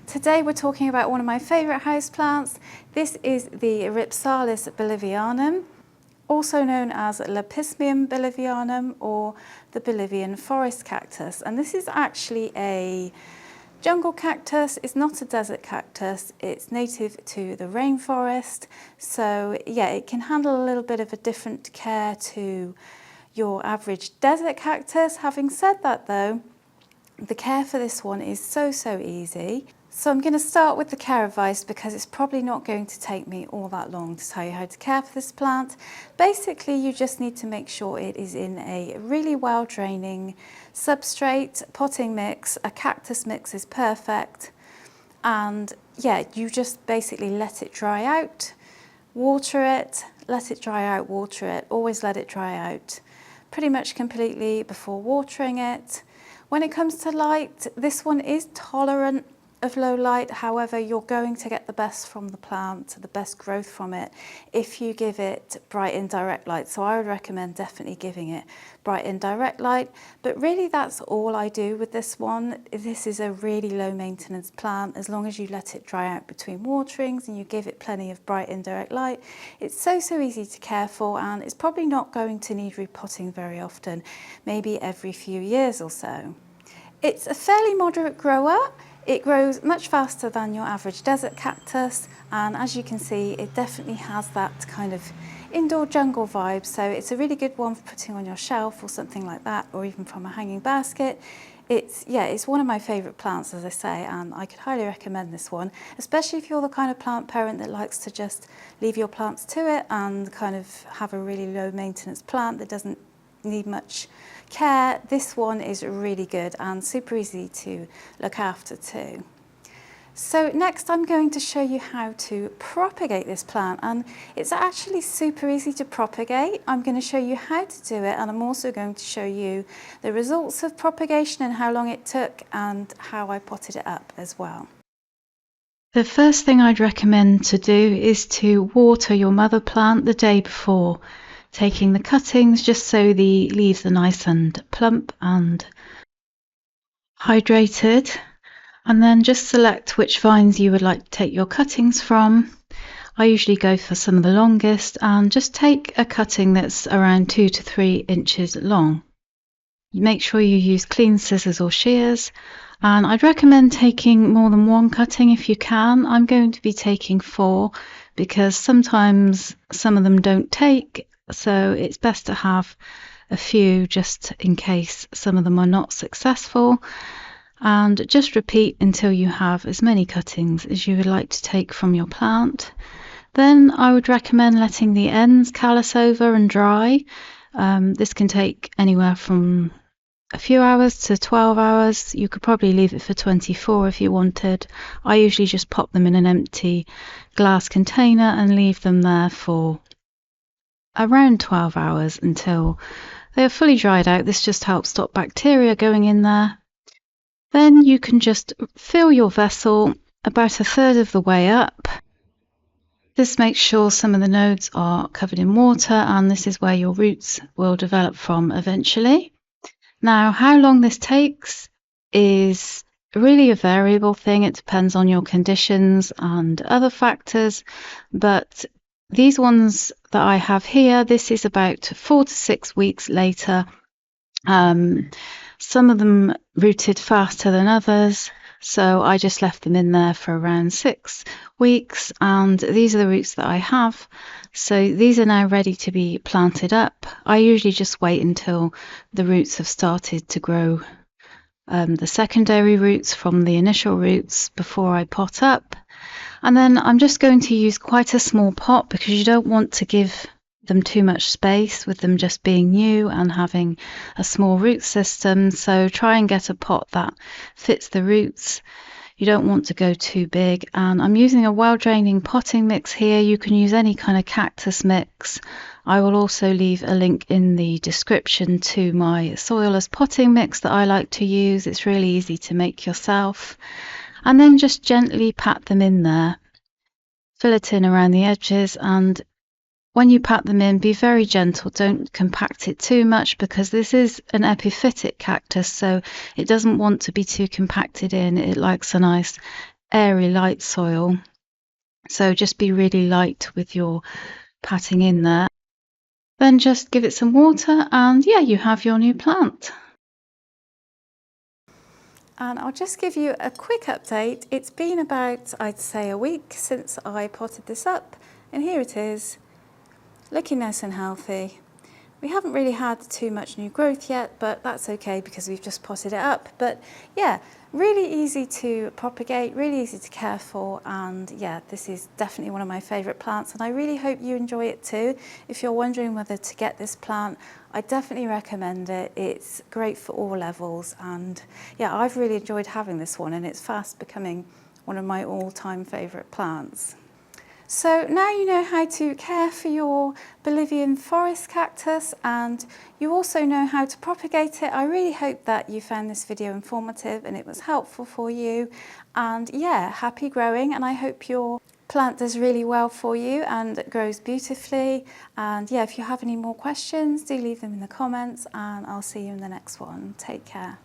Today we're talking about one of my favourite houseplants. This is the Rhipsalis Bolivianum, also known as Lepismium Bolivianum or the Bolivian forest cactus. And this is actually a jungle cactus. It's not a desert cactus. It's native to the rainforest. So yeah, it can handle a little bit of a different care to your average desert cactus. Having said that though, the care for this one is so easy. So I'm going to start with the care advice because it's probably not going to take me all that long to tell you how to care for this plant. Basically, you just need to make sure it is in a really well draining substrate, potting mix. A cactus mix is perfect. And yeah, you just basically let it dry out, water it, let it dry out, water it, always let it dry out pretty much completely before watering it. When it comes to light, this one is tolerant of low light. However, you're going to get the best from the plant, the best growth from it, if you give it bright indirect light. So I would recommend definitely giving it bright indirect light. But really that's all I do with this one. This is a really low maintenance plant. As long as you let it dry out between waterings and you give it plenty of bright indirect light, it's so easy to care for, and it's probably not going to need repotting very often, maybe every few years or so. It's a fairly moderate grower. It grows much faster than your average desert cactus, and as you can see, it definitely has that kind of indoor jungle vibe. So it's a really good one for putting on your shelf or something like that, or even from a hanging basket. It's one of my favourite plants, as I say, and I could highly recommend this one, especially if you're the kind of plant parent that likes to just leave your plants to it and kind of have a really low maintenance plant that doesn't need much care. This one is really good and super easy to look after too. So next I'm going to show you how to propagate this plant, and it's actually super easy to propagate. I'm going to show you how to do it, and I'm also going to show you the results of propagation and how long it took and how I potted it up as well. The first thing I'd recommend to do is to water your mother plant the day before, taking the cuttings just so the leaves are nice and plump and hydrated, and then just select which vines you would like to take your cuttings from. I usually go for some of the longest and just take a cutting that's around 2 to 3 inches long. You make sure you use clean scissors or shears, and I'd recommend taking more than one cutting if you can. I'm going to be taking 4 because sometimes some of them don't take, so it's best to have a few just in case some of them are not successful. And just repeat until you have as many cuttings as you would like to take from your plant. Then I would recommend letting the ends callus over and dry. This can take anywhere from a few hours to 12 hours. You could probably leave it for 24 if you wanted. I usually just pop them in an empty glass container and leave them there for around 12 hours until they are fully dried out. This just helps stop bacteria going in there. Then you can just fill your vessel about 1/3 of the way up. This makes sure some of the nodes are covered in water, and this is where your roots will develop from eventually. Now, how long this takes is really a variable thing. It depends on your conditions and other factors, but these ones that I have here, this is about 4 to 6 weeks later. Some of them rooted faster than others, so I just left them in there for around 6 weeks, and these are the roots that I have. So these are now ready to be planted up. I usually just wait until the roots have started to grow the secondary roots from the initial roots before I pot up. And then I'm just going to use quite a small pot because you don't want to give them too much space with them just being new and having a small root system. So try and get a pot that fits the roots. You don't want to go too big. And I'm using a well draining potting mix here. You can use any kind of cactus mix. I will also leave a link in the description to my soilless potting mix that I like to use. It's really easy to make yourself. And then just gently pat them in there. Fill it in around the edges, and when you pat them in, be very gentle. Don't compact it too much because this is an epiphytic cactus, so it doesn't want to be too compacted in. It likes a nice airy light soil. So just be really light with your patting in there. Then just give it some water and yeah, you have your new plant. And I'll just give you a quick update. It's been about, I'd say, a week since I potted this up, and here it is, looking nice and healthy. We haven't really had too much new growth yet, but that's okay because we've just potted it up. But yeah, really easy to propagate, really easy to care for, and yeah, this is definitely one of my favourite plants, and I really hope you enjoy it too. If you're wondering whether to get this plant, I definitely recommend it. It's great for all levels, and yeah, I've really enjoyed having this one, and it's fast becoming one of my all-time favourite plants. So now you know how to care for your Bolivian forest cactus, and you also know how to propagate it. I really hope that you found this video informative and it was helpful for you. And yeah, happy growing, and I hope your plant does really well for you and grows beautifully. And yeah, if you have any more questions, do leave them in the comments, and I'll see you in the next one. Take care.